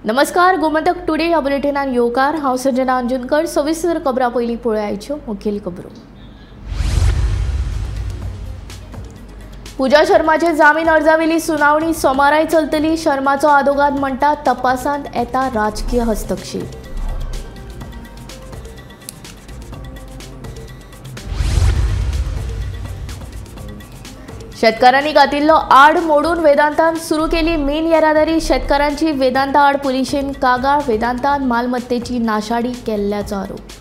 नमस्कार, गोमंतक टुडे ह्या बुलेटिनान येवकार। हांव संजना अंजुनकर। सविस्तर खबरां पयलीं पळोवया आयच्यो मुखेल खबरो। पूजा शर्माचे जामीन अर्जावेली सुनावणी सोमाराय चलतली। शर्माचो आदोगाद म्हणटा तपासांत येता राजकीय हस्तक्षेप। शेतकारांनी घातिल्लो आड मोडून वेदांतान सुरू केली मेन येरादारी। शेतकारांची वेदांता आड पुलिशेन कागाळ। वेदांतान मालमत्तेची नाशाडी केल्ल्याचो आरोप।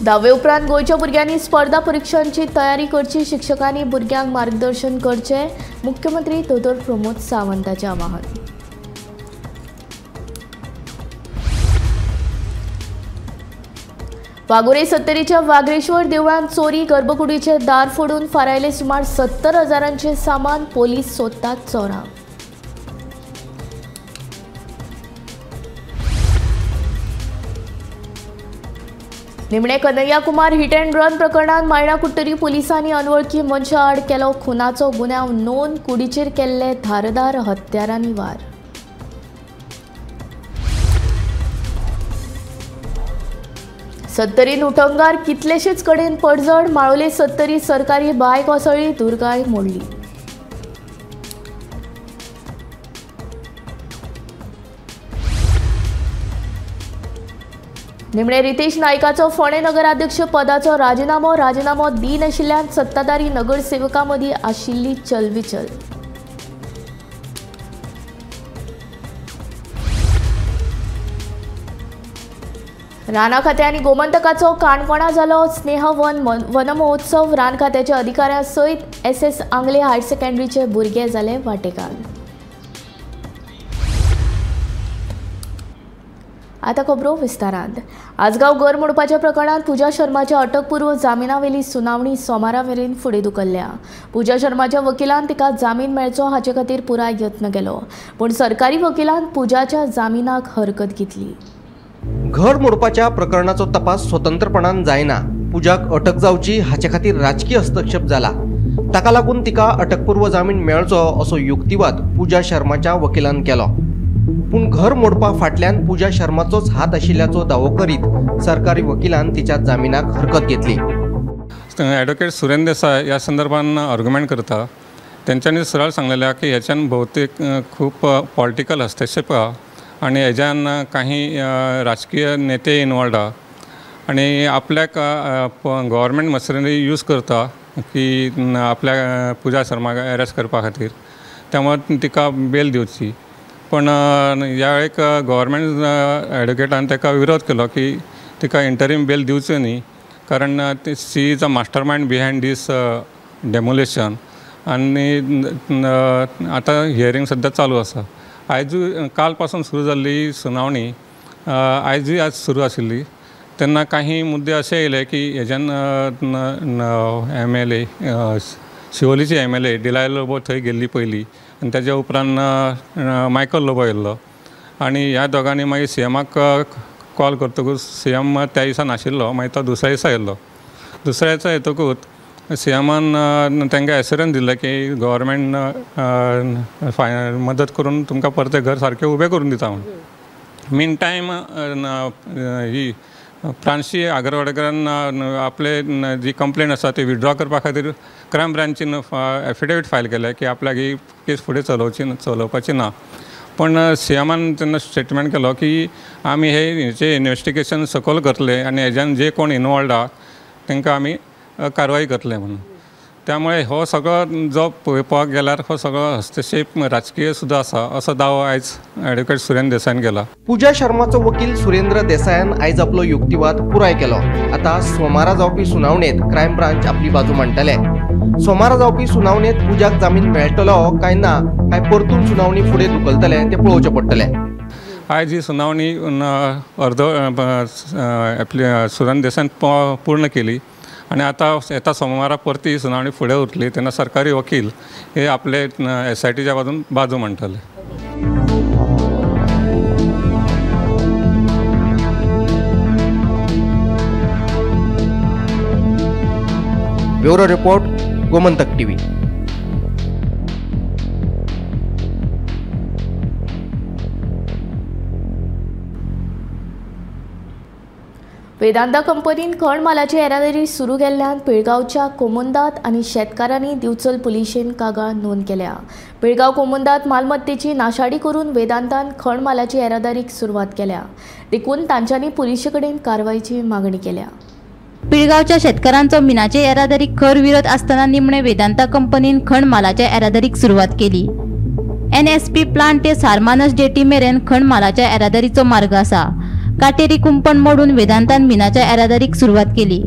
धावे उपरांत गोंयच्या भुरग्यांनी स्पर्धा परीक्षांची तयारी करची। शिक्षकांनी भुरग्यांक मार्गदर्शन करचे। मुख्यमंत्री दोतोर प्रमोद सावंताचें आवाहन। वागोरे सत्तरीच्या वागरेश्वर देवळांत चोरी। गर्भकुडीचे दार फोडून फारायले सुमार 70,000चे सामान। पोलीस सोदतात चोरांक। निमणे Kanhaiya Kumar hit and run प्रकरणात मायणा कुट्टरी पुलिसांनी अनवळखी मनशा आड केलो खुनाचो गुन्यांव नोंद। कुडीचेर केल्ले धारदार हत्यारांनी वार। सत्तरीन उटंगार कितलेशेच कडेन पडझड। माळोले सत्तरी सरकारी बाय कोसळ्ळी। दुर्गाय मोडली। निमणे रितेश नायकाचो फोंडे नगराध्यक्ष पदाचो राजीनामो दिनाशिल्ल्यान सत्ताधारी नगरसेवकां मदीं आशिल्ली चलबिचल। राना खाते आनी गोमंतकाचो काणकोणा जालो स्नेह वन महोत्सव। रान खात्याच्या अधिकाऱ्यां सयत SS आंगले हायर सेकंडरीचे भुरगे जाले वांटेकार। आता खबरो विस्तारांत। आजगांव घर मोडपाच्या प्रकरणात पूजा शर्माच्या अटकपूर्व जामिनावेली सुनावणी सोमारा मेरेन फुडें धुकल्ल्या। पूजा शर्माच्या वकिलान तिका जामीन मेळचो हाचे खातीर पुराय यत्न केलो, पूण सरकारी वकिलान पूजाच्या जामिनाक हरकत घेतली। घर मोडपाच्या प्रकरणाचो तपास स्वतंत्रपणान जायना। पूजाक अटक जावची हाचे खातीर राजकीय हस्तक्षेप जाला। ताका लागून तिका अटकपूर्व जामीन मेळचो असो युक्तिवाद पूजा शर्माच्या वकिलान केलो, पूण घर मोडपा फाटल्यान पूजा शर्माचोच हात आशिल्ल्याचो दावो करीत सरकारी वकिलान तिच्या जामिनाक हरकत घेतली। ॲडव्होकेट सुरेंद्र देसाय या संदर्भान आर्ग्युमेंट करता। त्यांच्यानी सरळ सांगलेल्या की ह्याच्यान भौतिक खूप पॉलिटिकल हस्तक्षेप आणि हेज्यान काही राजकीय नेते इन्वॉल्ड आणि आपल्याक गव्हर्मेंट मशिनरी यूज करता की आपल्या पूजा शर्माक अरेस्ट करपा खातीर, त्यामुळे तिका बेल दिवची। पण यावेळेक गव्हर्मेंट ॲडव्होकेटान ताका विरोध केलो की तिका इंटरीम बेल दिवची न्ही, कारण she is a mastermind behind these demolition. आणि आता हियरिंग सध्या चालू आसा। काल पासून सुरू जाल्ली सुनावणी आयजूय आज सुरू आशिल्ली। तेन्ना काही मुद्दे असे येयले की हेज्यान MLA शिवोलीची MLA डिलायल लोबो थंय गेल्ली पयलीं, आनी ताज्या उपरांत मायकल लोबो येयल्लो, आनी ह्या दोगांनी मागीर CMाक कॉल करतकूच CM त्या दिसा नाशिल्लो, मागीर तो दुसऱ्या दिसा येयल्लो। दुसऱ्या दिसा येतकूच CMान तांकां एश्युरन्स दिलें की गव्हर्मेंट मदत करून तुमकां परते घर सारकें उबें करून दिता म्हणून। मीन टायम ही प्रांशी आगरवाडेकरान आपले जी कंप्लेंट आसा ती विथड्रॉ करपा खातीर क्रायम ब्रांचीन एफिडेवीट फायल केलें की आपल्याक ही केस फुडें चलोवपाची ना। पण CMान तेन्ना स्टेटमेंट केलो की आमी हेचे इन्वेस्टिगेशन सखोल करतले आनी हेज्यान जे कोण इन्वॉल्ड आहा तांकां आमी कारवाई करतले म्हणून। त्यामुळे हो सगळो जो पळोवपाक गेल्यार हो सगळो हस्तक्षेप राजकीय सुद्धा आसा असो दावो आयज ॲडव्होकेट सुरेंद्र देसायन केला। पूजा शर्माचो वकील सुरेंद्र देसायान आयज आपलो युक्तिवाद पुराय केलो। आता सोमारा जावपी सुनावणेत क्रायम ब्रांच आपली बाजू मांडटले। सोमारा जावपी सुनावणेत पूजाक जामीन मेळटलो काय ना, काय परतून सुनावणी फुडें धुकलतले ते पळोवचें पडटलें। आयज ही सुनावणी सुरेंद्र देसायन पूर्ण केली आणि आता येता सोमवारा परती सुनावणी फुडें उरतली तेन्ना सरकारी वकील हे आपले SITच्या बाजू मांडटले। Bureau report Gomantak TV. Vedanta कंपनीन खण मालाची येरादारी सुरू केल्ल्यान पिळगांवच्या कोमुंदात आनी शेतकारांनी दिवचल पुलिशेन कागाळ नोंद केल्या। पिळगांव कोमुंदात मालमत्तेची नाशाडी करून वेदांतान खण मालाची येरादारीक सुरवात केल्या, देखून तांच्यांनी पुलिशे कडेन कारवायेची मागणी केल्या। पिळगांवच्या शेतकारांचो मिनाचे येरादारीक खर विरोध आसतना निमणे वेदांता कंपनीन खण मालाच्या येरादारीक सुरवात केली। NSP प्लांट ते सारमानस जेटी मेरेन खण मालाच्या येरादारीचो मार्ग आसा। काटेरी कुंपण मोडून वेदांतान मिनाच्या येरादारीक सुरवात केली।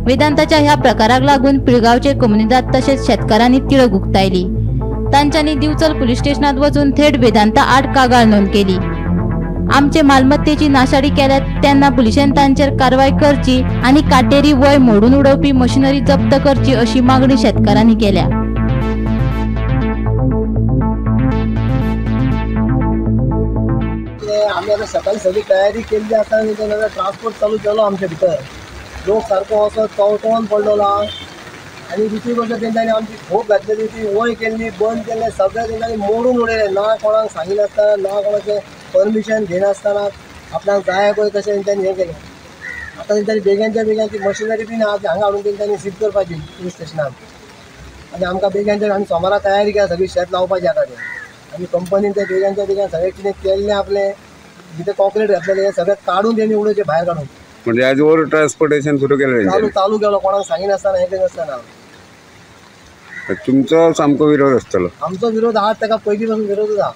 वेदांताच्या ह्या प्रकाराक लागून पिळगांवचे कम्युनिदाद तसेच शेतकारांनी तिळक उक्तायली। तांच्यांनी दिवचल पुलीस स्टेशनात वचून थेट वेदांता आड कागाळ नोंद केली। आमचे मालमत्तेची नाशाडी केल्यात तेन्ना पुलिशेन तांचेर कारवाय करची आणि काटेरी वय मोडून उडोवपी मशिनरी जप्त करची अशी मागणी शेतकारांनी केल्या। आम्ही आता सकाळी सगळी तयारी केली आता ट्रान्सपोर्ट चालू केलो आमच्या भितर लोक सारको असो चवटोवन पडलेलो आणि दुसरी गोष्ट तेंच्यांनी आमची खूप घातलेली ती वय केल्ली बंद केले सगळे तेंच्यांनी मोडून उडयले ना कोणाक सांगिनासतना ना कोणाचें परमिशन घेनासतना आपल्याक जाय पळय तशें तेंच्यांनी हें केलें। आतां तेंच्यांनी बेग्यानच्या बेगीन ती मशिनरी बी ना हांगा हाडून तेंच्यांनी सीज करपाची पुलीस स्टेशनाक आनी आमकां बेग्यानच्या आमी सोमारा तयारी केल्या सगळी शेत लावपाची आतां तें आनी कंपनीन ते बेग्यानच्या बेगीन सगळें कितें केल्लें आपलें जिथे कॉन्क्रीट घातलेले सगळे काढून त्यांनी उडोवचे भायर काढून म्हणजे आजवर ट्रान्सपोर्टेशन सुरू केलं चालू केलो कोणाक सांगिनासतना हे नासतना। तुमचो सामको विरोध आसतलो? आमचो विरोध हा ताका पयलीं पासून विरोधच आहा।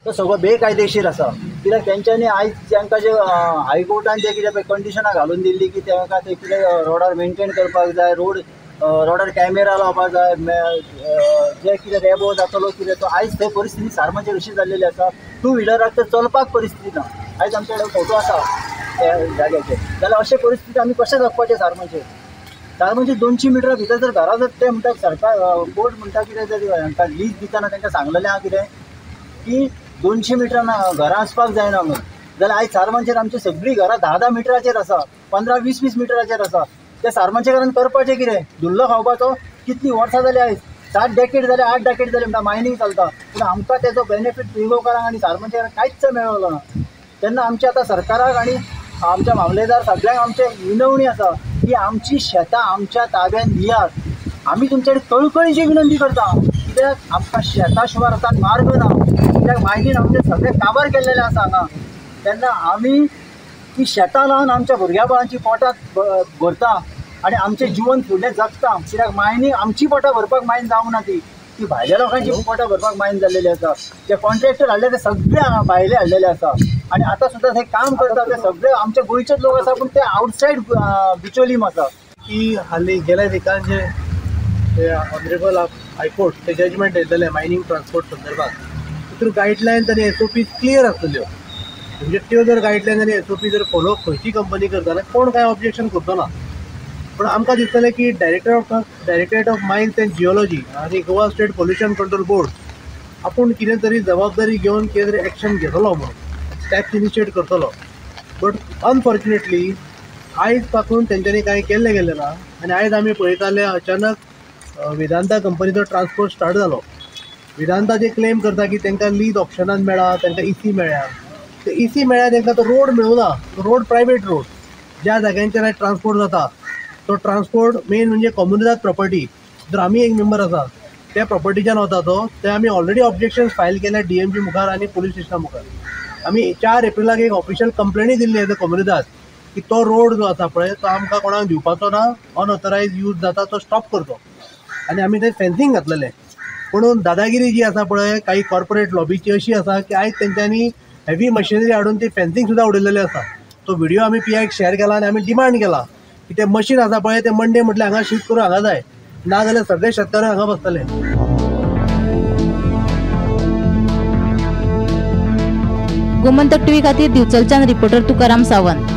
तो सगळो बेकायदेशीर आसा कित्याक तेंच्यांनी आयज तांकां जे हायकोर्टान जे कितें कंडिशनां घालून दिल्ली की तांकां ते कितें रोडार मेंटेन करपाक जाय, रोडार कॅमेरा लावपाक जाय, जे कितें रेबो जातलो कितें तो आयज थंय परिस्थिती सारमाचेर अशी जाल्लेली आसा टू व्हिलराक तर चलपाक परिस्थिती ना। आयज आमचे कडेन फोटो आसा त्या जाग्याचे जाल्यार अशे परिस्थिती आमी कशें जगपाचें सारमाचेर 200 मिटरा भितर जर घरा जर ते म्हणटा सरकार कोर्ट म्हणटा कितें जर हांकां लीज दितना तांकां सांगलेलें आहा कितें की 200 मिटरां घरां आसपाक जायना म्हणून जाल्यार आयज सारमाचेर आमची सगळीं घरां 10-10 मिटराचेर आसा, 15-20 मिटराचेर आसा। त्या सारमाचे कारण करपाचें कितें धुल्लो खावपाचो कितलीं वर्सां जालीं आयज 7 डेकेड जाले 8 डेकेड जाले म्हणटा मायनींग चलता पूण आमकां तेजो बेनिफीट पिळगांवकारांक आनी सारमाचे कांयच मेळलो ना। तेन्ना आमच्या आतां सरकाराक आनी आमच्या मामलेदार सगळ्यांक आमचे विनवणी आसा की आमची शेतां आमच्या ताब्यात दियात। आमी तुमचे कळकळीची विनंती करता कित्याक आमकां शेता शिवाय आतां मार्ग ना कित्याक मायनीन आमचे सगळे काबार केल्लेले आसा हांगा। तेन्ना आमी ती शेतां लावन आमच्या भुरग्या बाळांची पोटां भरता आनी आमचें जीवन फुडें जगता कित्याक मायनींग आमची पोटां भरपाक मायन जावंक ना ती भायल्या लोकांची पोटां भरपाक मायन जाल्लेली आसा। जे कॉन्ट्रॅक्टर हाडले ते सगळे हांगा भायले हाडलेले आसा आनी आतां सुद्दां थंय काम करता ते सगळे आमचे गोंयचेच लोक आसा पूण ते आवटसायड बिचोलीम आसा। की हालीं गेल्या दिकान जे ऑनरेबल हायकोर्ट ते जजमेंट येतले मायनींग ट्रान्सपोर्ट संदर्भात तितून गायडलायन्स आनी SOP क्लियर आसतल्यो म्हणजे त्यो जर गायडलायन आनी SOP जर फोलो खंयची कंपनी करता जाल्यार कोण कांय ऑब्जेक्शन करचो ना। पण आमकां दिसतलें की directorate of mines and geology आनी Goa state pollution control board आपूण कितें तरी जबाबदारी घेवन कितें तरी एक्शन घेतलो म्हणून स्टेप्स इनिशिएट करतलो। बट अनफॉर्च्युनेटली आयज पासून तेंच्यांनी कांय केल्लें गेलें ना आनी आयज आमी पळयताले अचानक वेदांता कंपनीचो ट्रान्सपोर्ट स्टार्ट जालो। वेदांता जे क्लेम करता की तांकां लीज ऑप्शनान मेळ्ळा, तांकां EC मेळ्ळ्या, ते EC मेळ्ळ्या तांकां तो रोड मेळुना, रोड प्रायवेट रोड ज्या जाग्यांचेर आयज ट्रान्सपोर्ट जाता तो ट्रान्सपोर्ट मेन म्हणजे कम्युनिदाद प्रॉपर्टी जर आमी एक मेंबर आसा त्या प्रॉपर्टीच्यान वता तो ते आमी ऑलरेडी ऑब्जेक्शन्स फायल केल्या DMG मुखार आनी पुलीस स्टेशना मुखार। आमी 4 एप्रिलाक एक ऑफिशियल कंप्लेनूय दिल्ली एज अ कम्युनिदाद की तो रोड जो आसा पळय तो आमकां कोणाक दिवपाचो ना, अनऑथरायज यूज जाता तो स्टॉप करचो आनी आमी थंय फेन्सिंग घातलेलें। पूण दादागिरी जी आसा पळय काही कॉर्पोरेट लॉबीची अशी आसा की आयज तेंच्यांनी हेवी मशिनरी हाडून ती फेन्सिंग सुद्दां उडयलेली आसा। तो व्हिडिओ आमी PIक शेअर केला आनी आमी डिमांड केला की ते मशीन आसा पळय ते मंडे म्हटल्यार हांगा शिफ्ट करून हांगा जाय ना जाल्यार सगळे शेतकार हांगा बसतले। गोमंतक टीव्ही खातीर दिवचलच्यान रिपोर्टर तुकाराम सावंत।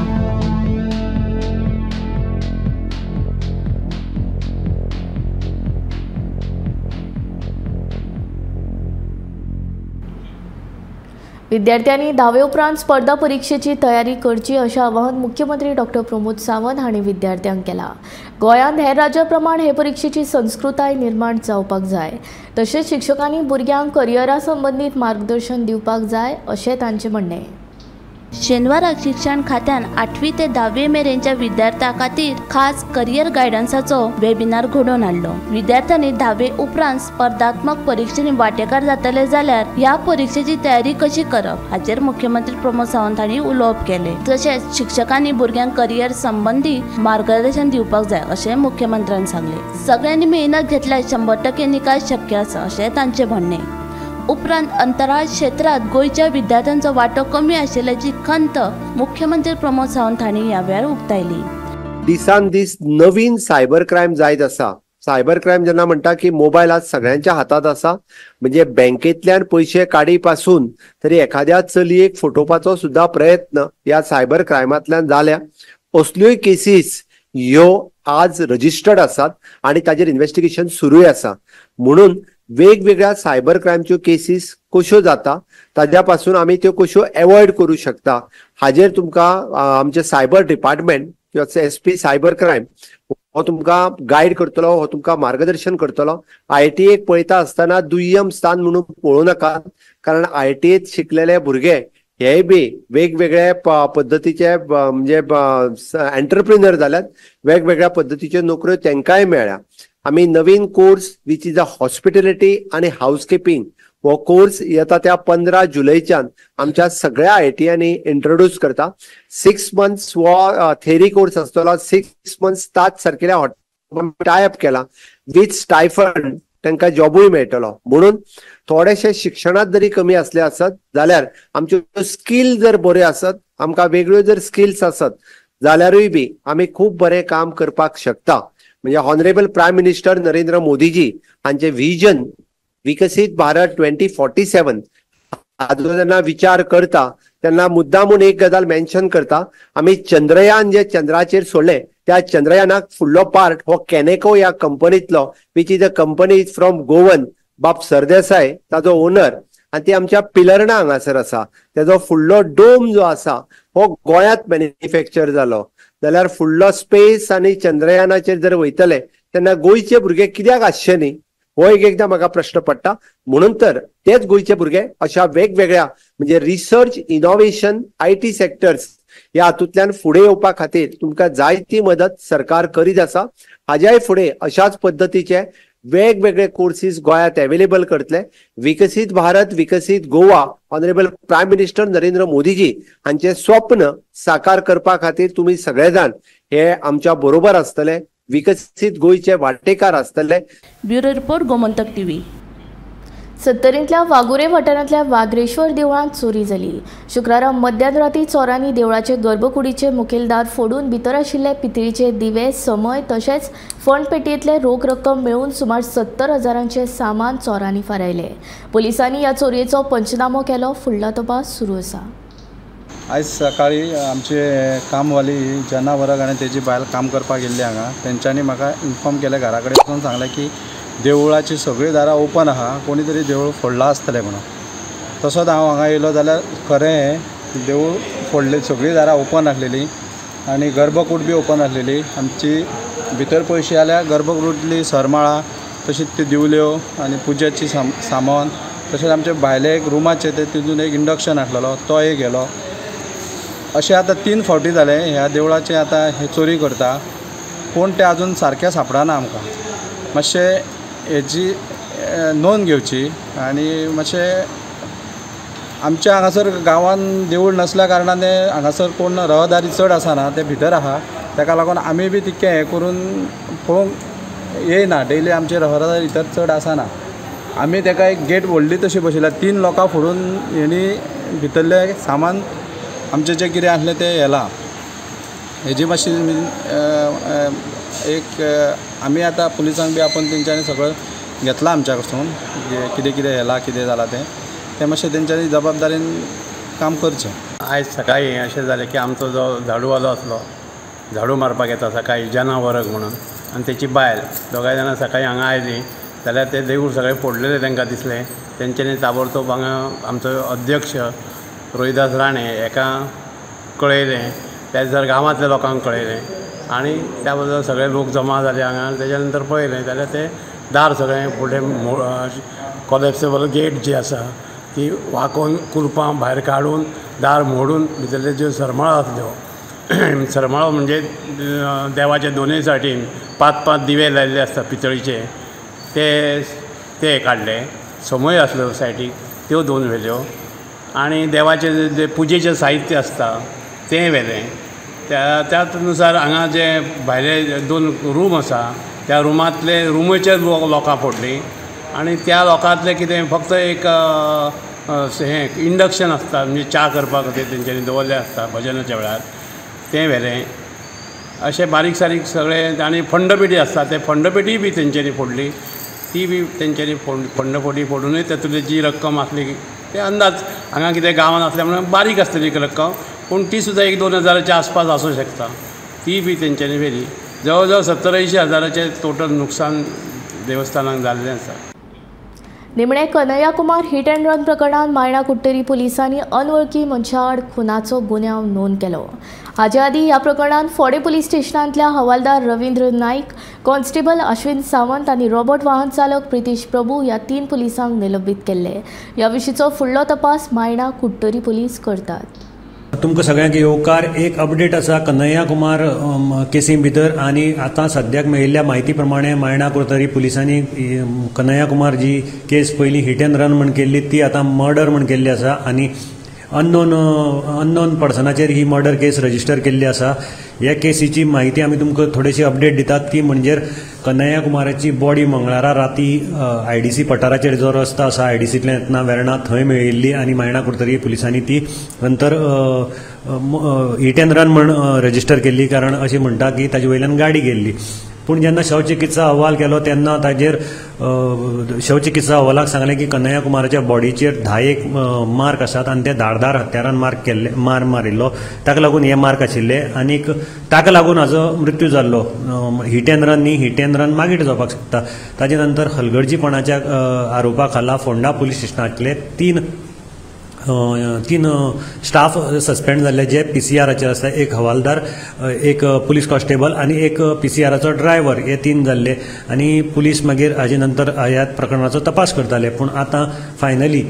विद्यार्थ्यांनी 10वे उपरांत स्पर्धा परीक्षेची तयारी करची अशें आवाहन मुख्यमंत्री डॉ. प्रमोद सावंत हांणी विद्यार्थ्यांक केलां। गोंयांत हेर राज्या प्रमाण हे परीक्षेची संस्कृताय निर्माण जावपाक जाय तशेंच शिक्षकांनी भुरग्यांक करियरा संबंदीत मार्गदर्शन दिवपाक जाय अशें तांचें म्हणणें। शेनवाराक शिक्षण खात्यान 8वी ते 10वी मेरेनच्या विद्यार्थ्यां खातीर खास करियर गायडन्साचो वेबिनार घडोवन हाडलो। विद्यार्थ्यांनी 10वी उपरांत स्पर्धात्मक परीक्षेनी वांटेकार जातले जाल्यार ह्या परीक्षेची तयारी कशी करप हाचेर मुख्यमंत्री प्रमोद सावंत हांणी उलोवप केले। तशेंच शिक्षकांनी भुरग्यांक करियर संबंधी मार्गदर्शन दिवपाक जाय अशें मुख्यमंत्र्यांनी सांगले। सगळ्यांनी मेहनत घेतल्यार 100% निकाल शक्य आसा अशें तांचें म्हणणें। उपरांत अंतराळ क्षेत्रात गोंयच्या विद्यार्थ्यांचो वांटो कमी आशिल्ल्याची खंत मुख्यमंत्री प्रमोद सावंत हांणी ह्या वेळार उक्तायली। दिसान दीस नवीन सायबर क्रायम जायत आसा। सायबर क्रायम जेन्ना म्हणटा की मोबायल आज सगळ्यांच्या हातात आसा, म्हणजे बँकेतल्यान पयशे काडी पासून तरी एखाद्या चलयेक फटोवपाचो सुद्धा प्रयत्न ह्या सायबर क्रायमांतल्यान जाल्या। असल्योय केसीस ह्यो आज रजिस्टर्ड आसात आणि ताजेर इन्व्हेस्टिगेशन सुरूय आसा। म्हणून वेगवेगळ्या सायबर क्रायमच्यो केसीस कश्यो जाता ताज्या पासून आमी त्यो कश्यो अवॉइड करू शकता हाजेर तुमकां आमचे सायबर डिपार्टमेंट किंवा SP सायबर क्रायम हो तुमकां गायड करतलो, हो तुमकां मार्गदर्शन करतलो। IIT पळयता आसतना दुय्यम स्थान म्हणून पळोवं नाकात, कारण IIT शिकलेले भुरगे हेय बी वेगवेगळे पद्धतीचे म्हणजे एंटरप्रिनर जाल्यात, वेगवेगळ्या पद्धतीच्यो नोकऱ्यो तांकांय मेळ्ळ्या। आमी नवीन course which is a hospitality आणि हाऊसकीपिंग हो कोर्स येता त्या 15 जुलैच्यान आमच्या सगळ्या IITयांनी इंट्रोड्यूस करता। 6 मंथ्स हो थेरी कोर्स आसतलो। 6 मंथ्स ताज सारकेल्या टायअप केला विथ स्टायफंड, तांकां जॉबूय मेळटलो। म्हणून थोडेशे शिक्षणात जरी कमी असले आसत जाल्यार आमच्यो स्किल जर बऱ्यो आसत, आमकां वेगळ्यो जर स्किल्स आसत जाल्यारूय बी आमी खूब बरें काम करपाक शकता। म्हणजे honourable prime minister Narendra Modiji हांचे विजन विकसित भारत 2047 हाचो जेन्ना विचार करता तेन्ना मुद्दामून एक गजाल मेन्शन करता, आमी चंद्रयान जे चंद्राचेर सोडले त्या चंद्रयानाक फुडलो पार्ट हो कॅनेको ह्या कंपनीतलो which is a company from Goan, बाब सरदेसाय ताजो ओनर, आणि ती आमच्या पिलर्णा हांगासर आसा। तेजो फुडलो डोम जो आसा हो गोंयांत मॅन्युफॅक्चर जालो, जाल्यार फुडलो स्पेस आणि चंद्रयानाचेर जर वयतले तेन्ना गोंयचे भुरगे कित्याक आसचे न्ही हो एकदां म्हाका प्रश्न पडटा। म्हणून तर तेच गोंयचे भुरगे अशा वेगवेगळ्या म्हणजे रिसर्च इनोव्हेशन IT सेक्टर्स ह्या हातूंतल्यान फुडें येवपा खातीर तुमकां जायती मदत सरकार करीत आसा। हाज्याय फुडें अशाच पद्धतीचे वेगवेगळे कोर्सीस गोंयांत अवेलेबल करतले। विकसित भारत विकसित Goa honourable prime minister Narendra Modiji हांचे स्वप्न साकार करपा खातीर तुमी सगळे जाण हे आमच्या बरोबर आसतले, विकसित गोंयचे वांटेकार आसतले। Bureau report Gomantak TV। सत्तरींतल्या वागुरे वाठारांतल्या वागरेश्वर देवळांत चोरी जाली। शुक्रारा मध्यराती चोरांनी देवळाचे गर्भकुडीचे मुखेलदार फोडून भितर आशिल्ले पितळीचे दिवे, समय तशेंच फंडपेटयेंतले रोख रक्कम मेळून सुमार 70,000चे सामान चोरांनी फारायले। पोलिसांनी ह्या चोरयेचो पंचनामो केलो। फुडलो तपास सुरू आसा। आज सकाळी आमचे कामवाली जेन्ना वरग आनी तेजी बायल काम करपाक गेल्ली हांगा, तेंच्यांनी म्हाका इन्फॉर्म केलें, घरा कडेन वचून सांगलें की देवळाची सगळीं दारां ओपन आहा, कोणी तरी देवूळ फोडलां आसतलें म्हणून। तसोच हांव हांगा येयलो जाल्यार खरें देवूळ फोडलें, सगळीं दारां ओपन आसलेलीं आनी गर्भकूड बी ओपन आसलेली। आमची भितर पयशे जाल्यार गर्भकुडींतली सरमाळा, तशीच त्यो दिवल्यो आनी पुजेची सामान, तशेंच आमचे भायले एक रुमाचे तितून एक इंडक्शन आसलेलो तो एक गेलो। अशें आतां 3 फावटी जालें ह्या देवळाचे आतां हे चोरी करता, पूण ते आजून सारकें सापडना आमकां। मातशें हेची नोंद घेवची आनी मातशें आमच्या हांगासर गांवांत देवूळ नसल्या कारणान हांगासर कोण रहदारी चड आसना, ते भितर आहा, ताका लागून आमी बी तितकें हें करून पळोवंक येयना। डेली आमची रहदारी भितर चड आसना। आमी ताका एक गेट व्हडली तशी बसयल्या, 3 लोकां फोडून हेणी भितरले सामान आमचें जें कितें आसलें तें येलां। हेजी मातशी एक आमी आतां पुलिसांक बी आपण तेंच्यांनी सगळं घेतलां आमच्या कडसून, कितें कितें येलां कितें जालां तें मातशें तेंच्यांनी जबाबदारीन काम करचें। आयज सकाळी अशें जालें की आमचो जो झाडूवालो आसलो, झाडू मारपाक येता सकाळी जेना वरग म्हणून, आनी तेची बायल दोगांय जाणां सकाळी हांगा आयलीं जाल्यार ते देवूळ सगळें फोडलेलें तांकां दिसलें। तेंच्यांनी ताबडतोब हांगा आमचो अध्यक्ष रोहिदास राणे हेका कळयलें, त्याच जर गांवांतल्या लोकांक कळयलें आनी त्या बद्दल सगळे लोक जमा जाले हांगा। तेच्या नंतर पळयलें जाल्यार ते दार सगळें फुडें कोलॅप्सेबल गेट जी आसा ती वाकोवन कुरपां भायर काडून दार मोडून भितरल्यो ज्यो सरमाळो आसल्यो सरमाळो म्हणजे देवाचे दोनूय सायडीन 5-5 दिवे लायिल्ले आसता पितळीचे ते काडले. समय आसल्यो सायडीक त्यो 2 व्हेल्यो आनी देवाचें जे पुजेचें साहित्य आसता तें व्हेलें. त्याच नुसार हांगा जे भायले 2 रूम आसा त्या रुमाचे लोकां फोडलीं आनी त्या लोकांतले कितें फक्त एक हें इंडक्शन आसता म्हणजे च्या करपा खातीर तेंच्यांनी दवरलें आसता भजनाच्या वेळार तें व्हेलें. अशें बारीक सारीक सगळें आनी फंडपेटी आसता ते फंडपेटी बी तेंच्यांनी फोडली. ती बी तेंच्यांनी फंडपेटी फोडूनय तातूंतली जी रक्कम आसली ते अंदाज हांगा कितें गांवांत आसल्या म्हणून बारीक आसतली रक्कम पूण ती सुद्दां 1-2 हजाराच्या आसपास आसूं शकता. ती बी तेंच्यांनी व्हेली. जवळ जवळ 70-80 हजाराचें टोटल नुकसान देवस्थानाक जाल्लें आसा. निमणे Kanhaiya Kumar hit and run प्रकरणात मायणा कुट्टेरी पोलिसांनी अनवळखी मनशा आड खुनाचो गुन्यांव नोंद केलो. हाचे आदी ह्या प्रकरणात फोडे पुलीस स्टेशनांतल्या हवालदार रवींद्र नाईक, कॉन्स्टेबल अश्विन सावंत आनी रॉबर्ट वाहन चालक प्रितीश प्रभू ह्या 3 पुलिसांक निलंबीत केल्ले. ह्या विशींचो फुडलो तपास मायणा कुट्टेरी पुलीस करतात. तुमकां सगळ्यांक येवकार एक अपडेट आसा कन्हैया कुमार केसी भितर आनी आतां सद्याक मेळिल्ल्या म्हायती प्रमाणे मायणा कुट्टेरी पुलिसांनी कन्हैया कुमार जी केस पयलीं हिट अँड रन म्हण केल्ली ती आतां मर्डर म्हण केल्ली आसा आनी अननोन पर्सनाचेर ही मर्डर केस रजिस्टर केल्ली आसा. ह्या केसीची म्हायती आमी तुमकां थोडीशी अपडेट दितात ती म्हणजे कन्हैया कुमाराची बॉडी मंगळारा राती IDC पठाराचेर जो रस्तो आसा IDCंतल्यान येतना वेर्णा थंय मेळिल्ली आनी मायणा कुट्टेरी पुलिसांनी ती नंतर हिट अँड रन म्हण रजिस्टर केल्ली कारण अशें म्हणटा की ताजे वयल्यान गाडी गेल्ली. पूण जेन्ना शवचिकित्सा अहवाल केलो तेन्ना ताजेर शवचिकित्सा अहवालाक सांगलें की कन्हैया कुमाराच्या बॉडीचेर 10 मार्क आसात आनी ते धारदार हत्यारान मार मारिल्लो ताका लागून हे मार्क आशिल्ले आनीक ताका लागून हाजो मृत्यू जाल्लो. हिट अँड रन न्ही हिट अँड रन मागीर जावपाक शकता. ताजे नंतर हलगर्जीपणाच्या आरोपा खाला फोंडा पुलीस स्टेशनांतले 3 स्टाफ सस्पेंड जाल्ले जे PCRचेर आसता. एक हवालदार, एक पुलीस कॉन्स्टेबल आनी एक PCRचो ड्रायव्हर हे 3 जाल्ले आनी पुलीस मागीर हाजे नंतर ह्या प्रकरणाचो तपास करताले. पूण आतां फायनली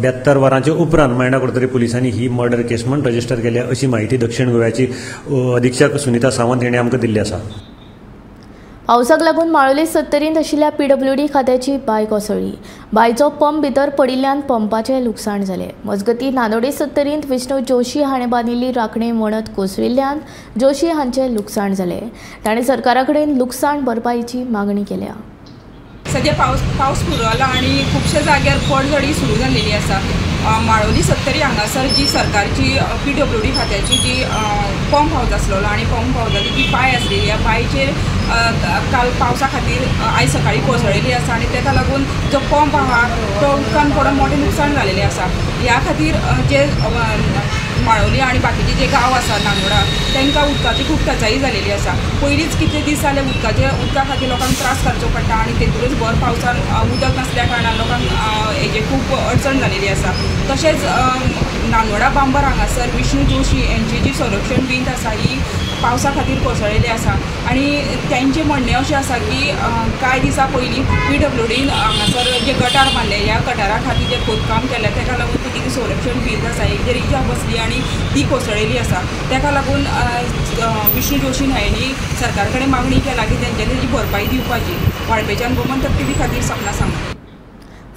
72 वरांच्या उपरांत मायणा कुट्टेरी पुलिसांनी ही मर्डर केस म्हण रजिस्टर केल्या अशी म्हायती दक्षिण गोव्याची अधीक्षक सुनीता सावंत हाणें आमकां दिल्ली आसा. पावसाक लागून माळोली 70 आशिल्ल्या PWD खात्याची बाय कोसळ्ळी. बायचो पंप भितर पडिल्ल्यान पंपाचें लुकसाण जालें. मजगतीं नानोडे 70 विष्णू जोशी हाणें बांदिल्ली राखणे वणत कोसळिल्ल्यान जोशी हांचें लुकसाण जालें. ताणें सरकारा कडेन लुकसाण भरपाईची मागणी केल्या. सध्या पावस पुरवला आणि खुबशा जाग्यार पडझडी सुरू जाल्लेली आसा. माळोली 70 हांगासर जी सरकारची PWD खात्याची जी पंप हाऊस आसलेलो आणि पंप हाऊसाची जी बाय आसलेली ह्या बायचेर काल पावसा खातीर आयज सकाळी कोसळिल्ली आसा आणि ताका लागून जो पंप आहा तो उदकान पडून मोठें लुकसाण जाल्लेलें आसा. ह्या खातीर जे माळोली आणि बाकीचे जे गांव आसा नांदोडा तांकां उदकाची खूब टंचाई जाल्लेली आसा. पयलींच कितले दीस जाले उदका खातीर लोकांक त्रास करचो पडटा आणि तेतूनच भर पावसान उदक नासल्या कारणान लोकांक हेजे खूब अडचण जाल्लेली आसा. तशेंच नांदोडा बांबर हांगासर विष्णू जोशी यांची जी संरक्षण भिंत आसा ही पावसा खातीर कोसळिल्ली आसा आणि त्यांचें म्हणणें अशें आसा की कांय दिसा पयलीं PWDन हांगासर जे गटार बांदले ह्या गटारा खातीर जे खोदकाम केलें ताका लागून ती कितें संरक्षण भिंत आसा एक जे रिक्षा बसली आनी ती कोसळिल्ली आसा. ताका लागून विष्णू जोशीन हांणी सरकारा कडेन मागणी केला की तेंच्यांनी तेजी भरपाई दिवपाची. वाळपेच्यान गोमंतक TV खातीर सपना सांगता.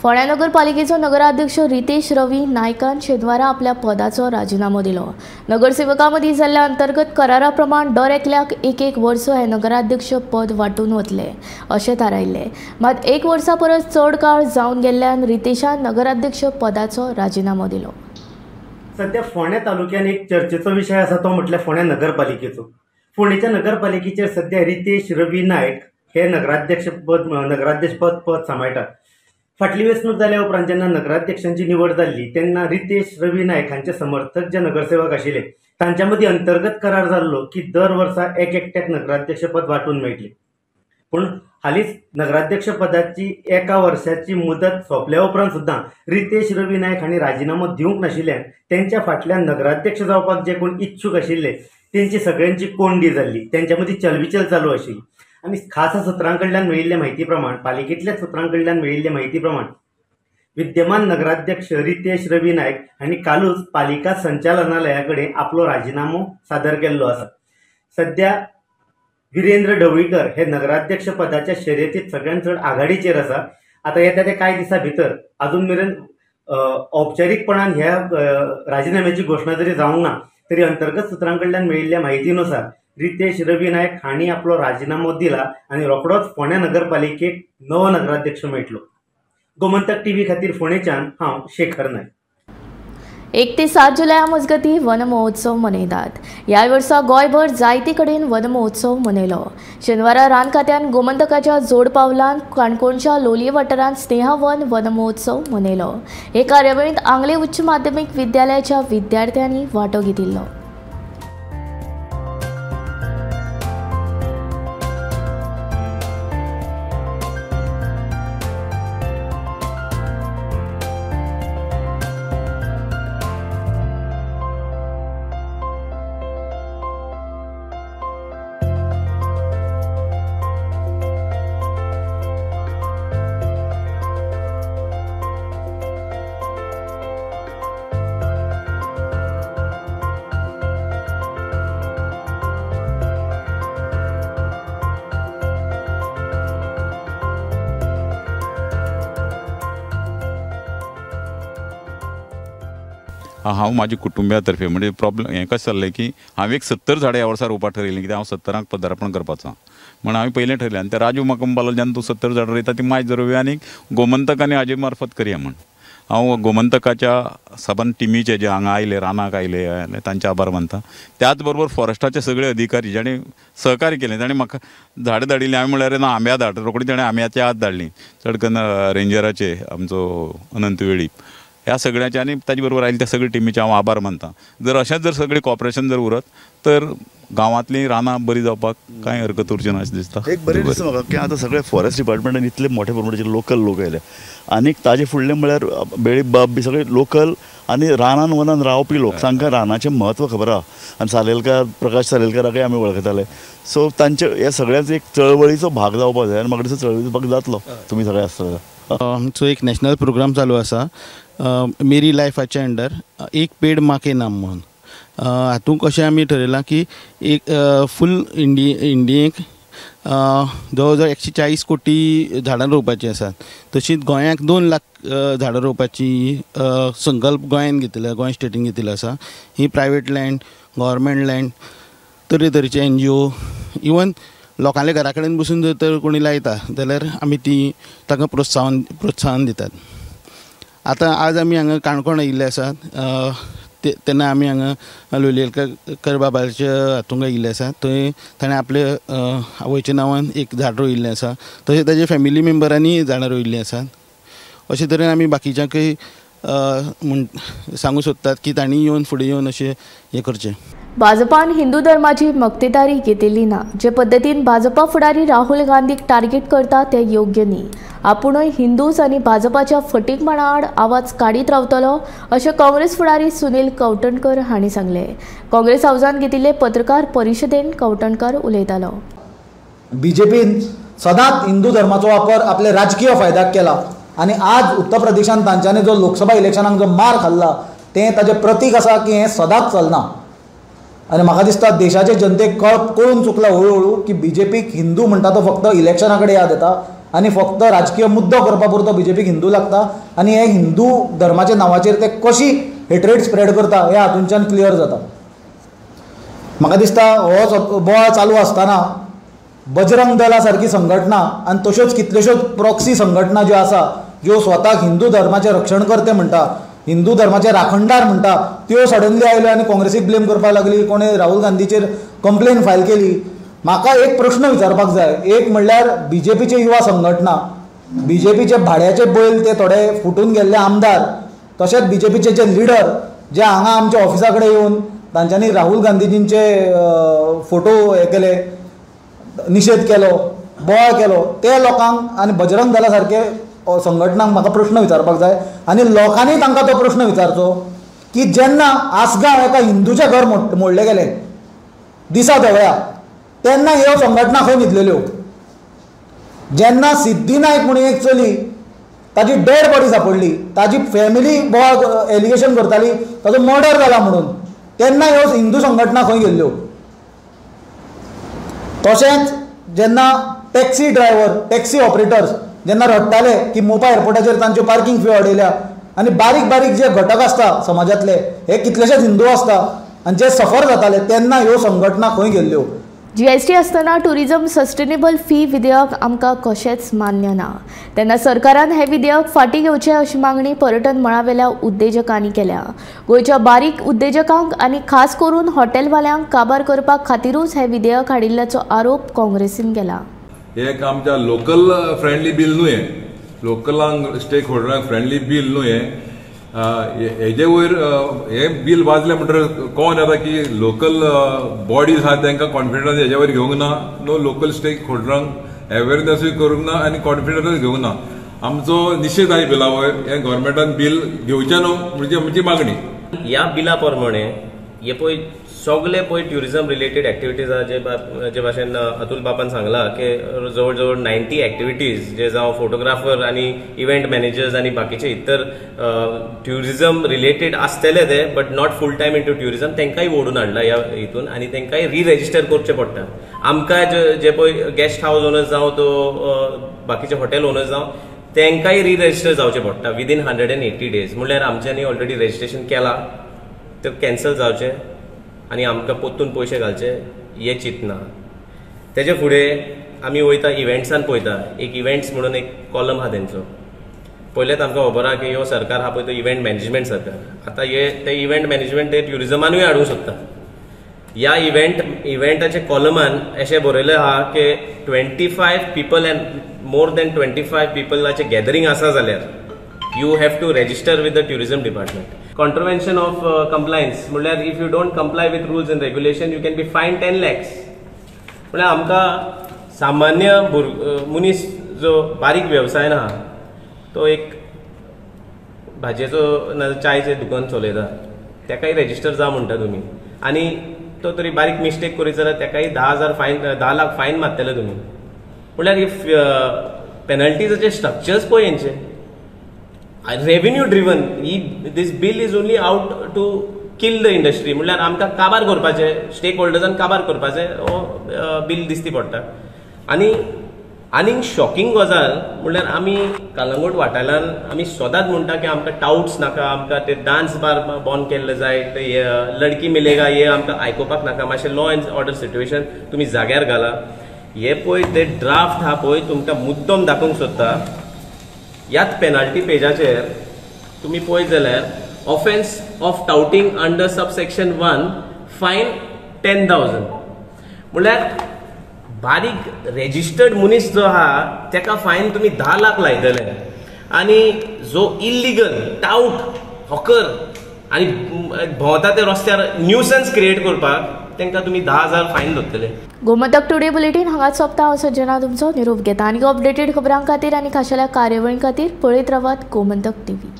फोंड्या नगरपालिकेचो नगराध्यक्ष रितेश रवी नायकान शेनवारा आपल्या पदाचो राजिनामो दिलो. नगरसेवकां मदीं जाल्ल्या अंतर्गत करारा प्रमाण दर एकल्याक 1 वर्स हे नगराध्यक्ष पद वांटून वतले अशें थारायल्लें. मात 1 वर्सा परस चड काळ जावन गेल्ल्यान रितेशान नगराध्यक्ष पदाचो राजिनामो दिलो. सध्या फोंड्या तालुक्यात एक चर्चेचो विषय आसा तो म्हटल्यार फोंड्या नगरपालिकेचो. फोंडेच्या नगरपालिकेचेर सध्या रितेश रवी नायक हे नगराध्यक्ष पद सांबाळटात. फाटली वेंचणूक जाल्या उपरांत जेन्ना नगराध्यक्षांची निवड जाल्ली तेन्ना रितेश रवी नायक हांचे समर्थक जे नगरसेवक आशिल्ले तांच्या मदीं अंतर्गत करार जाल्लो की दर वर्सा एकट्याक नगराध्यक्ष पद वांटून मेळटलें. पूण हालींच नगराध्यक्ष पदाची 1 वर्साची मुदत सोंपल्या उपरांत सुद्दां रितेश रवी नायक हांणी राजिनामो दिवंक नाशिल्ल्यान तेंच्या फाटल्यान नगराध्यक्ष जावपाक जे कोण इच्छूक आशिल्ले तेंची सगळ्यांची कोंडी जाल्ली. तेंच्या मदीं चलबिचल चालू आशिल्ली आणि खासा सूत्रां कडल्यान मेळिल्ले म्हायती प्रमाण पालिकेंतल्या सूत्रां कडल्यान मेळिल्ले म्हायती प्रमाण विद्यमान नगराध्यक्ष रितेश रवी नायक हांणी कालूच पालिका संचालनालया कडेन आपलो राजीनामो सादर केल्लो आसा. सध्या वीरेंद्र ढवळीकर हे नगराध्यक्ष पदाच्या शर्यतीत सगळ्यांत चड आघाडीचेर आसा. आता येता ते कांय दिसा भितर अजून मेरेन औपचारीकपणान ह्या राजीनाम्याची घोषणा जरी जावंक ना तरी अंतर्गत सुत्रां कडल्यान मेळिल्ल्या म्हायतीनुसार रितेश रवी नायक हांणी आपलो राजीनामो दिला आनी रोखडोच फोंड्या नगरपालिकेक नवो नगराध्यक्ष मेळटलो. गोमंतक टीव्ही खातीर फोंडेच्यान हांव शेखर नायक. 1 ते 7 जुलया मजगती वन महोत्सव मनयतात. ह्या वर्सा गोंयभर जायते कडेन वन महोत्सव मनयलो. शेनवारा रान खात्यान गोमंतकाच्या जोड पावलान काणकोणच्या लोलये वाठारांत स्नेहावन वन महोत्सव मनयलो. हे कार्यावळींत आंगले उच्च माध्यमीक विद्यालयाच्या विद्यार्थ्यांनी वांटो घेतिल्लो. हांव म्हाज्या कुटुंबिया तर्फे म्हणजे प्रॉब्लेम हें कशें जाल्लें की हांवें एक 70 झाडां ह्या वर्सा रोवपाक थारायलें कित्याक हांव 70 पदार्पण करपाचो म्हण हांवें पयलें ठरयलें आनी ते राजू म्हाका म्हणपाक लागलो जेन्ना तूं 70 झाडां रोयता ती मायज रोवया आनी गोमंतक आनी हाजे मार्फत करया म्हण. हांव गोमंतकाच्या सबन टिमीचे जे हांगा आयले रानाक आयले तांचे आभार मानता. त्याच बरोबर फॉरेस्टाचे सगळे अधिकारी जाणें सहकार्य केलें ताणें म्हाका झाडां धाडिल्लीं. हांवें म्हळ्यार ना आंब्या धाड रोखडी ताणें आंब्याची आत धाडली. चड करून रेंजराचे आमचो अनंत वेळीप ह्या सगळ्यांचे आनी ताजे बरोबर आयिल्ल्या त्या सगळ्या टिमीचे हांव आभार मानता. जर अशेंच जर सगळें कॉपरेशन जर उरत तर गांवांतलीं रानां बरी जावपाक कांय हरकत उरची ना अशें दिसता. एक बरें दिसता म्हाका की आतां सगळे फॉरेस्ट डिपार्टमेंटान इतले मोठ्या प्रमाणाचे लोकल लोक आयले आनीक ताजे फुडलें म्हळ्यार बेळी बाब बी सगळे लोकल आनी रानान वनान रावपी लोक तांकां रानाचें म्हत्व खबर आहा. आनी सालेलकार प्रकाश सालेलकाराकय आमी वळखताले. सो तांचे हे सगळ्यांचो एक चळवळीचो भाग जावपाक जाय आनी म्हाका दिसता चळवळीचो भाग जातलो तुमी सगळे आसता. आमचो एक नॅशनल प्रोग्राम चालू आसा मेरी लायफाच्या अंडर एक पेड माँ के नाम म्हणून. हातूंत अशें आमी ठरयलां की एक फूल इंडियेक जवळ जवळ 140 कोटी झाडां रोवपाचीं आसात. तशींच गोंयाक 2 लाख झाडां रोवपाची संकल्प गोंयान घेतिल्लो गोंय स्टेटीन घेतिल्लो आसा. ही प्रायवेट लँड गव्हर्मेंट लँड तरेतरेचे NGO इवन लोकांच्या घरा कडेन बसून जर तर कोणी लायता जाल्यार आमी ती ताका प्रोत्साहन दितात. आतां आज आमी हांगा काणकोण आयिल्ले आसात. तेन्ना आमी हांगा लोलयेकर बाबाच्या हातूंत आयिल्ले आसात. थंय ताणें आपल्या आवयच्या नांवान एक झाड रोयिल्लें आसा. तशेंच ताच्या फॅमिली मेंबरांनी झाडां रोयिल्लीं आसात. अशे तरेन आमी बाकीच्यांकय सांगूं सोदतात की तांणी येवन फुडें येवन अशें हें करचें. भाजपान हिंदू धर्माची मक्तेदारी घेतिल्ली ना. जे पद्दतीन भाजपा फुडारी राहुल गांधीक टार्गेट करता ते योग्य न्ही. आपुणूय हिंदूज आनी भाजपाच्या फटीकपणा आड आवाज काडीत रावतलो अशें काँग्रेस फुडारी सुनील कवठणकर हांणी सांगलें. काँग्रेस हावजान घेतिल्ले पत्रकार परिशदेन कवठणकर उलयतालो. बीजेपीन सदांच हिंदू धर्माचो वापर आपल्या राजकीय फायद्याक केला आनी आज उत्तर प्रदेशांत तांच्यांनी जो लोकसभा इलेक्शनाक जो मार खाल्ला तें ताचें प्रतीक आसा की हें सदांच चलना. आनी म्हाका दिसता देशाचे जनतेक कळून चुकला हळू की बीजेपीक हिंदू म्हणटा तो फक्त इलेक्शना कडेन याद येता आनी फक्त राजकीय मुद्दो करपा पुरतो बीजेपीक हिंदू लागता आनी हे हिंदू धर्माच्या नांवाचेर ते कशी हेट्रेड स्प्रेड करता हे हातूंतल्यान क्लियर जाता. म्हाका दिसता हो बोवाळ चालू आसतना बजरंग दला सारकी संघटना आनी तश्योच कितल्योश्योच प्रॉक्सी संघटना ज्यो आसा ज्यो स्वताक हिंदू धर्माचे रक्षणकर्ते म्हणटा हिंदू धर्माचे राखणदार म्हणटा त्यो सडनली आयल्यो आनी काँग्रेसीक ब्लेम करपाक लागली. कोणें राहुल गांधीचेर कंप्लेन फायल केली. म्हाका एक प्रश्न विचारपाक जाय. एक म्हणल्यार बीजेपीचे युवा संघटना बीजेपीचे भाड्याचे बैल ते थोडे फुटून गेल्ले आमदार तशेंच बीजेपीचे जे लिडर जे हांगा आमच्या ऑफिसा कडेन येवन तांच्यांनी राहुल गांधीजींचे फोटो हे केले निशेध केलो बोवाळ केलो ते लोकांक आनी बजरंग दला सारके संघटनांक म्हाका प्रश्न विचारपाक जाय आनी लोकांनी तांकां तो प्रश्न विचारचो की जेन्ना आसगांव एका हिंदूचें घर मोडलें गेलें दिसा देवळ्या तेन्ना ह्यो संघटना खंय न्हिदलेल्यो. जेन्ना सिद्धी नायक म्हणून एक चली ताजी डेड बॉडी सापडली, ताजी फॅमिली बोवाळ एलिगेशन करताली ताजो मर्डर जाला म्हणून, तेन्ना ह्यो हिंदू संघटना खंय गेल्ल्यो. तशेंच जेन्ना टॅक्सी ड्रायव्हर, टॅक्सी ऑपरेटर्स जेन्ना रडटाले की मोपा एअरपोर्टाचेर तांच्यो पार्किंग फी वाडयल्या, आनी बारीक बारीक जे घटक आसता समाजातले हे कितलेशेच हिंदू आसता आनी जे सफर जाताले, तेन्ना ह्यो संघटना खंय गेल्ल्यो. GST असतना टुरिझम सस्टेनेबल फी विधेयक आमकां कशेंच मान्य ना, तेन्ना सरकारान हें विधेयक फाटीं घेवचें अशी मागणी पर्यटन मळावेल्या उद्देजकांनी केल्या. गोंयच्या बारीक उद्देजकांक आनी खास करून हॉटेलवाल्यांक काबार करपा खातीरूच हें विधेयक हाडिल्ल्याचो आरोप काँग्रेसीन केला. हें एक आमच्या लोकल फ्रेंडली बील न्हू, हें लोकलांक स्टेक होल्डरांक फ्रेंडली बील न्हू. हेजे वयर हें बील वाजलें म्हणटकीर कळोन येता की लोकल बॉडीज आहा तांकां कॉन्फिडन्स हेजे वयर घेवंक ना, नो लोकल स्टेक होल्डरांक अवेरनेसूय करूंक ना आनी कॉन्फिडन्सूय घेवंक ना. आमचो निशेध आहे बिला वयर, हें गोव्हर्मेंटान बील घेवचें न्हू म्हणजे आमची मागणी. ह्या बिला प्रमाणे हे पळय सगळे पळय ट्युरिझम रिलेटेड एक्टिविटीज आहा, जे भाशेन अतुल बापान सांगला की जवळ जवळ 90 एक्टिविटीज जे जावं फोटोग्राफर आनी इव्हेंट मॅनेजर्स आनी बाकीचे इतर ट्युरिझम रिलेटेड आसतले ते, but not full time into tourism, तांकांय ओडून हाडला ह्या हितून आनी तांकांय री-रजिस्टर करचें पडटा. आमकां जे पळय गेस्ट हाऊस ओनर्स जावं तो बाकीचे हॉटेल ओनर्स जावं तांकांय री-रजिस्टर जावचें पडटा विदीन 180 days. म्हणल्यार आमच्यांनी ऑलरेडी रजिस्ट्रेशन केलां तें कॅन्सल जावचें आनी आमकां पोत्तून पयशे घालचे हे चिंतना. तेजे फुडें आमी वयता इव्हेंट्सान पळयता, एक इव्हेंट्स म्हणून एक कॉलम आहा तेंचो. पयलेच आमकां खबर आहा की ह्यो सरकार आहा पळय तो इव्हेंट मॅनेजमेंट सरकार. आतां ते इव्हेंट मॅनेजमेंट ते ट्युरिझमानूय हाडूंक सोदता. ह्या इव्हेंटाच्या कॉलमान अशें बरयलें आहा की 25 people एंड मोर देन 25 peopleचे गॅदरींग आसा जाल्यार you have to register with the tourism department. Contravention of compliance म्हणल्यार if you don't comply with rules and regulation you can be fine 10 lakhs. म्हणल्यार आमकां सामान्य मनीस जो बारीक वेवसायान आहा तो एक भाजयेचो ना चायचें दुकान चलयता, ताकाय रजिस्टर जा म्हणटा तुमी, आनी तो तरी बारीक मिस्टेक करीत जाल्यार ताकाय 10,000 फायन, 10 लाख फायन मारतले तुमी. म्हणल्यार इफ पेनल्टीजाचे स्ट्रक्चर्स पळय हेंचे revenue driven, this bill is only out to kill the industry. म्हणल्यार आमकां काबार करपाचे, स्टेक होल्डर्सान काबार करपाचे हो बील दिसती पडटा. आनीक शॉकिंग गजाल म्हणल्यार आमी कलंगूट वाठारान आमी सदांच म्हणटा की आमकां टाउट्स नाका, आमकां ते डान्स बार बंद केल्ले जाय, ते लडकी मिलेगा हे आमकां आयकुपाक नाका, मातशें लॉ एंड ऑर्डर सिट्युएशन तुमी जाग्यार घाला. हे पळय ते ड्राफ्ट आहा पळय तुमकां मुद्दम दाखोवंक सोदता. ह्याच पेनाल्टी पेजाचेर तुमी पळयत जाल्यार offence of touting under subsection 1 फायन 10,000. म्हणल्यार बारीक रेजिस्टर्ड मनीस जो आहा ताका फायन तुमी 10 लाख लायतले, आनी जो इल्लिगल टाउट हॉकर आनी भोंवता ते रस्त्यार न्यूसन्स क्रिएट करपाक तांकां तुमी 10,000 फायन धरतले. गोमंतक टुडे बुलेटीन हांगाच सोंपता. हांव सज्जना तुमचो निरोप घेता. आनी अपडेटेड खबरां खातीर आनी खाशेल्या कार्यावळीं खातीर पळयत रावात गोमंतक TV.